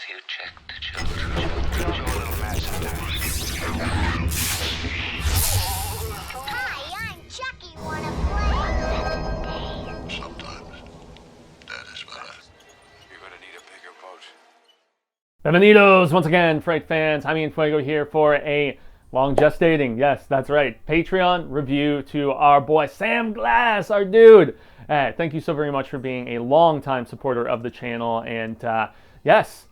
you check the children? Show a little mad sometimes. Hi, I'm Chucky. Wanna play? Sometimes. That is better. You're gonna need a bigger boat. Bienvenidos once again, Fright fans. Jaime and Fuego here for a long gestating, yes, that's right, Patreon review to our boy Sam Glass, our dude. Thank you so very much for being a long-time supporter of the channel, and yes,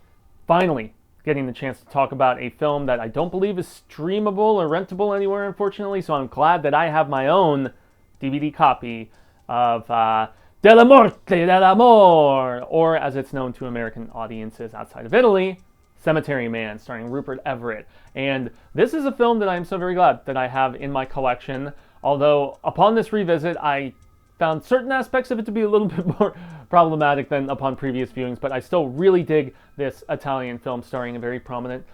finally getting the chance to talk about a film that I don't believe is streamable or rentable anywhere, unfortunately, so I'm glad that I have my own DVD copy of De la Morte del Amor, or as it's known to American audiences outside of Italy, Cemetery Man, starring Rupert Everett. And this is a film that I'm so very glad that I have in my collection, although upon this revisit, I found certain aspects of it to be a little bit more problematic than upon previous viewings, but I still really dig this Italian film starring a very prominent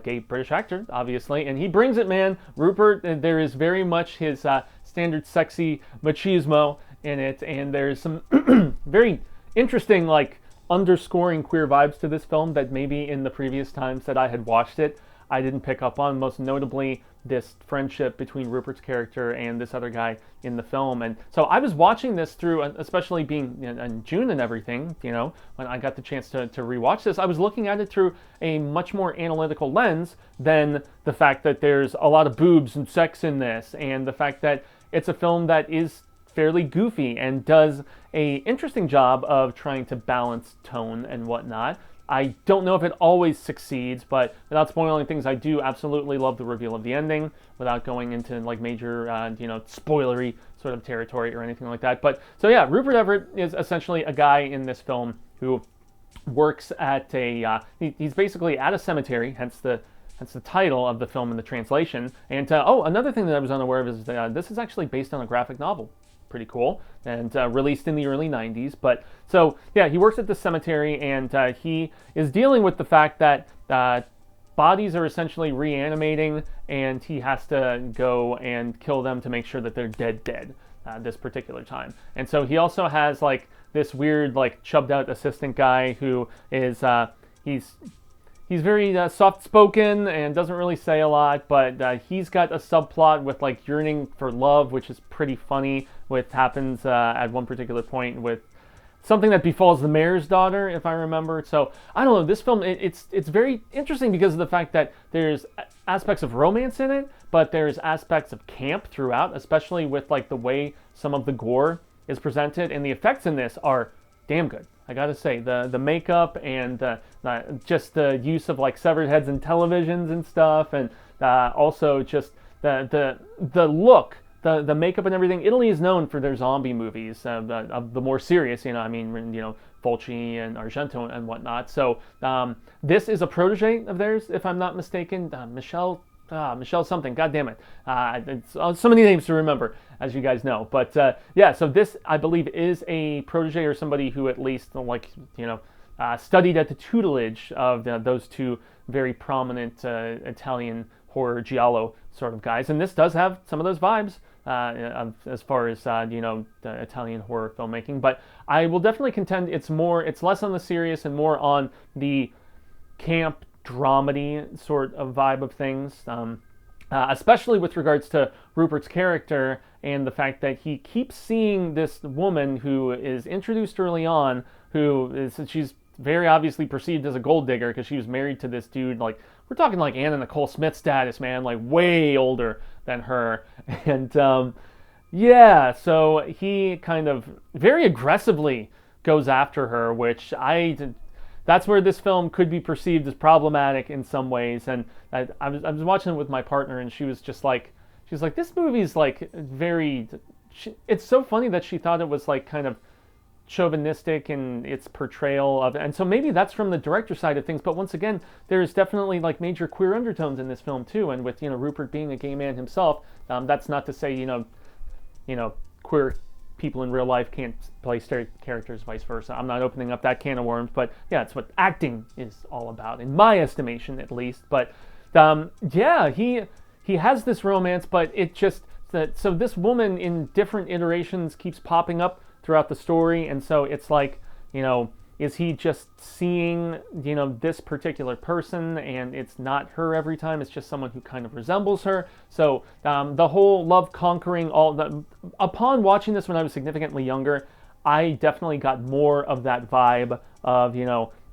gay British actor, obviously, and he brings it, man. Rupert, there is very much his standard sexy machismo in it, and there's some very interesting, like, underscoring queer vibes to this film that maybe in the previous times that I had watched it, I didn't pick up on, most notably this friendship between Rupert's character and this other guy in the film. And so I was watching this through, especially being in June and everything, you know, when I got the chance to rewatch this, I was looking at it through a much more analytical lens than the fact that there's a lot of boobs and sex in this, and the fact that it's a film that is fairly goofy and does a interesting job of trying to balance tone and whatnot. I don't know if it always succeeds, but without spoiling things, I do absolutely love the reveal of the ending without going into like major, spoilery sort of territory or anything like that. But so yeah, Rupert Everett is essentially a guy in this film who works at he's basically at a cemetery, hence the title of the film in the translation. And another thing that I was unaware of is that this is actually based on a graphic novel. Pretty cool, and released in the early 90s. But so yeah, he works at the cemetery, and he is dealing with the fact that bodies are essentially reanimating, and he has to go and kill them to make sure that they're dead this particular time. And so he also has like this weird, like, chubbed out assistant guy who is he's very soft-spoken and doesn't really say a lot, but he's got a subplot with like yearning for love, which is pretty funny, which happens at one particular point with something that befalls the mayor's daughter, if I remember. So I don't know, this film, it's very interesting because of the fact that there's aspects of romance in it, but there's aspects of camp throughout, especially with like the way some of the gore is presented, and the effects in this are damn good. I gotta say, the makeup and just the use of like severed heads in televisions and stuff, and also just the look, the makeup and everything. Italy is known for their zombie movies, of the more serious, Fulci and Argento and whatnot. So this is a protege of theirs, if I'm not mistaken, Michelle something, god damn it. It's so many names to remember, as you guys know. But yeah, so this, I believe, is a protege or somebody who at least, studied at the tutelage of those two very prominent Italian horror giallo sort of guys. And this does have some of those vibes as far as, the Italian horror filmmaking. But I will definitely contend it's less on the serious and more on the camp dramedy sort of vibe of things, especially with regards to Rupert's character and the fact that he keeps seeing this woman who is introduced early on, she's very obviously perceived as a gold digger because she was married to this dude, like, we're talking like Anna Nicole Smith status, man, like way older than her. And yeah, so he kind of very aggressively goes after her, which that's where this film could be perceived as problematic in some ways. And I was watching it with my partner, and she was like, this movie's like it's so funny that she thought it was like kind of chauvinistic in its portrayal of it. And so maybe that's from the director's side of things, but once again, there's definitely like major queer undertones in this film too. And with, Rupert being a gay man himself, that's not to say, queer people in real life can't play straight characters, vice versa. I'm not opening up that can of worms, but yeah, it's what acting is all about, in my estimation at least. But yeah, he has this romance, but it just, so this woman in different iterations keeps popping up throughout the story, and so it's like, is he just seeing, this particular person and it's not her every time, it's just someone who kind of resembles her. So the whole love conquering, upon watching this when I was significantly younger, I definitely got more of that vibe of,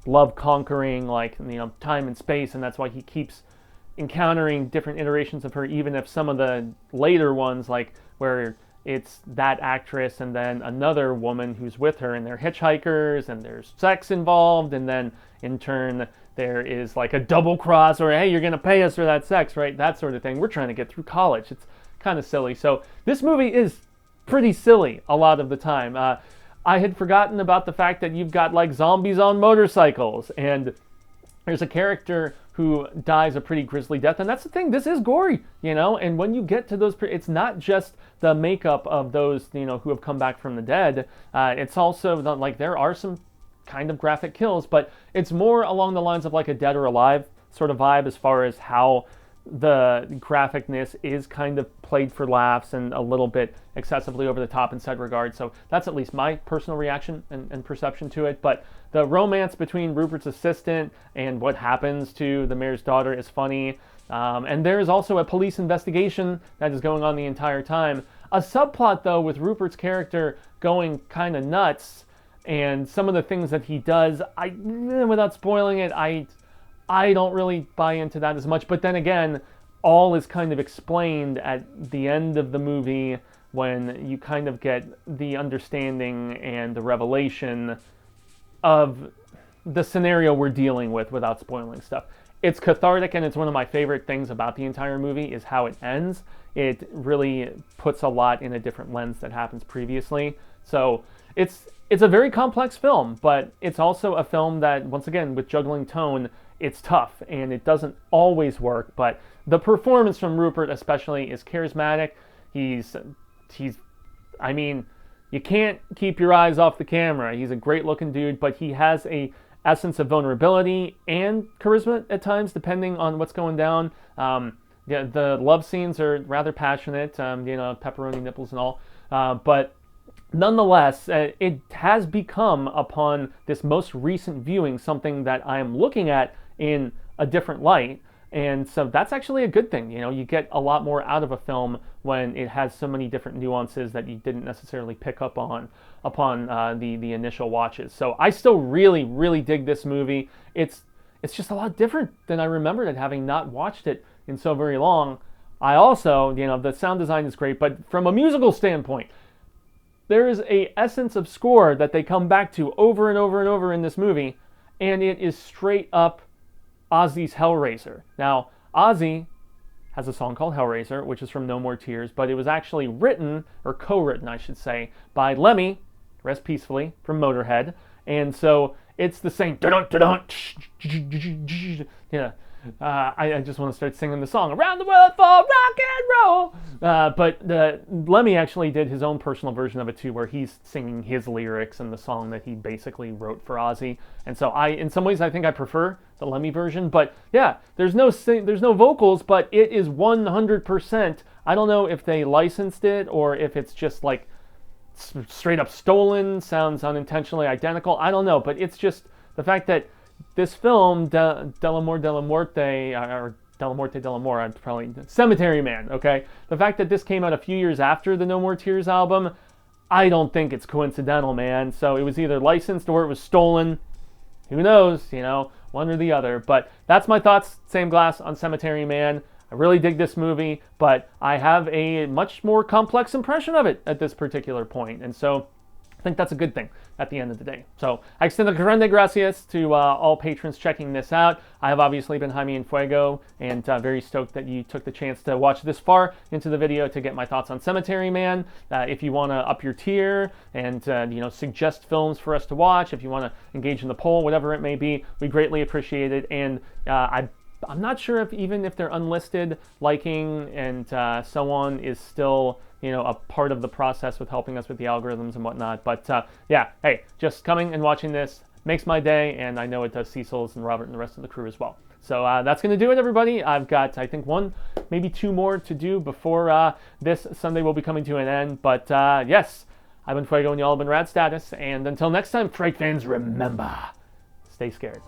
love conquering, like, time and space, and that's why he keeps encountering different iterations of her, even if some of the later ones, like where it's that actress and then another woman who's with her and they're hitchhikers and there's sex involved, and then in turn there is like a double cross, or hey, you're gonna pay us for that sex, right? That sort of thing. We're trying to get through college. It's kind of silly. So this movie is pretty silly a lot of the time. I had forgotten about the fact that you've got like zombies on motorcycles, and there's a character who dies a pretty grisly death, and that's the thing, this is gory, and when you get to those, it's not just the makeup of those, who have come back from the dead, it's also, like, there are some kind of graphic kills, but it's more along the lines of like a Dead or Alive sort of vibe, as far as how the graphicness is kind of played for laughs and a little bit excessively over the top in said regard. So that's at least my personal reaction and perception to it. But the romance between Rupert's assistant and what happens to the mayor's daughter is funny. And there is also a police investigation that is going on the entire time. A subplot, though, with Rupert's character going kind of nuts, and some of the things that he does, without spoiling it, I don't really buy into that as much. But then again, all is kind of explained at the end of the movie when you kind of get the understanding and the revelation of the scenario we're dealing with without spoiling stuff. It's cathartic, and it's one of my favorite things about the entire movie is how it ends. It really puts a lot in a different lens that happens previously. So it's a very complex film, but it's also a film that, once again, with juggling tone, it's tough and it doesn't always work. But the performance from Rupert especially is charismatic. I mean, you can't keep your eyes off the camera. He's a great looking dude, but he has a essence of vulnerability and charisma at times, depending on what's going down. The love scenes are rather passionate, pepperoni nipples and all. But nonetheless, it has become, upon this most recent viewing, something that I am looking at in a different light. And so that's actually a good thing. You get a lot more out of a film when it has so many different nuances that you didn't necessarily pick up on upon the initial watches. So I still really, really dig this movie. It's just a lot different than I remembered it, having not watched it in so very long. I also, the sound design is great, but from a musical standpoint, there is a essence of score that they come back to over and over and over in this movie, and it is straight up Ozzy's Hellraiser. Now, Ozzy has a song called Hellraiser, which is from No More Tears, but it was actually written, or co-written, I should say, by Lemmy, rest peacefully, from Motorhead. And so it's the same, I just want to start singing the song, Around the World for Rock and Roll. But Lemmy actually did his own personal version of it too, where he's singing his lyrics and the song that he basically wrote for Ozzy. And so in some ways, I think I prefer the Lemmy version. But yeah, there's no vocals, but it is 100%. I don't know if they licensed it or if it's just like straight up stolen, sounds unintentionally identical. I don't know, but it's just the fact that this film, Delamore Della Morte, or Della Morte Della More, I'm probably Cemetery Man, okay? The fact that this came out a few years after the No More Tears album, I don't think it's coincidental, man. So it was either licensed or it was stolen. Who knows, one or the other. But that's my thoughts, same glass, on Cemetery Man. I really dig this movie, but I have a much more complex impression of it at this particular point. And so I think that's a good thing at the end of the day. So I extend a grande gracias to all patrons checking this out. I have obviously been Jaime and Fuego, and very stoked that you took the chance to watch this far into the video to get my thoughts on Cemetery Man. If you want to up your tier and suggest films for us to watch, if you want to engage in the poll, whatever it may be, we greatly appreciate it. And I'm not sure if they're unlisted, liking and so on is still a part of the process with helping us with the algorithms and whatnot. But yeah, hey, just coming and watching this makes my day, and I know it does Cecil's and Robert and the rest of the crew as well. So that's going to do it, everybody. I've got, I think, one, maybe two more to do before this Sunday will be coming to an end. But yes, I've been Fuego and y'all have been Rad Status. And until next time, Fright fans, remember, stay scared.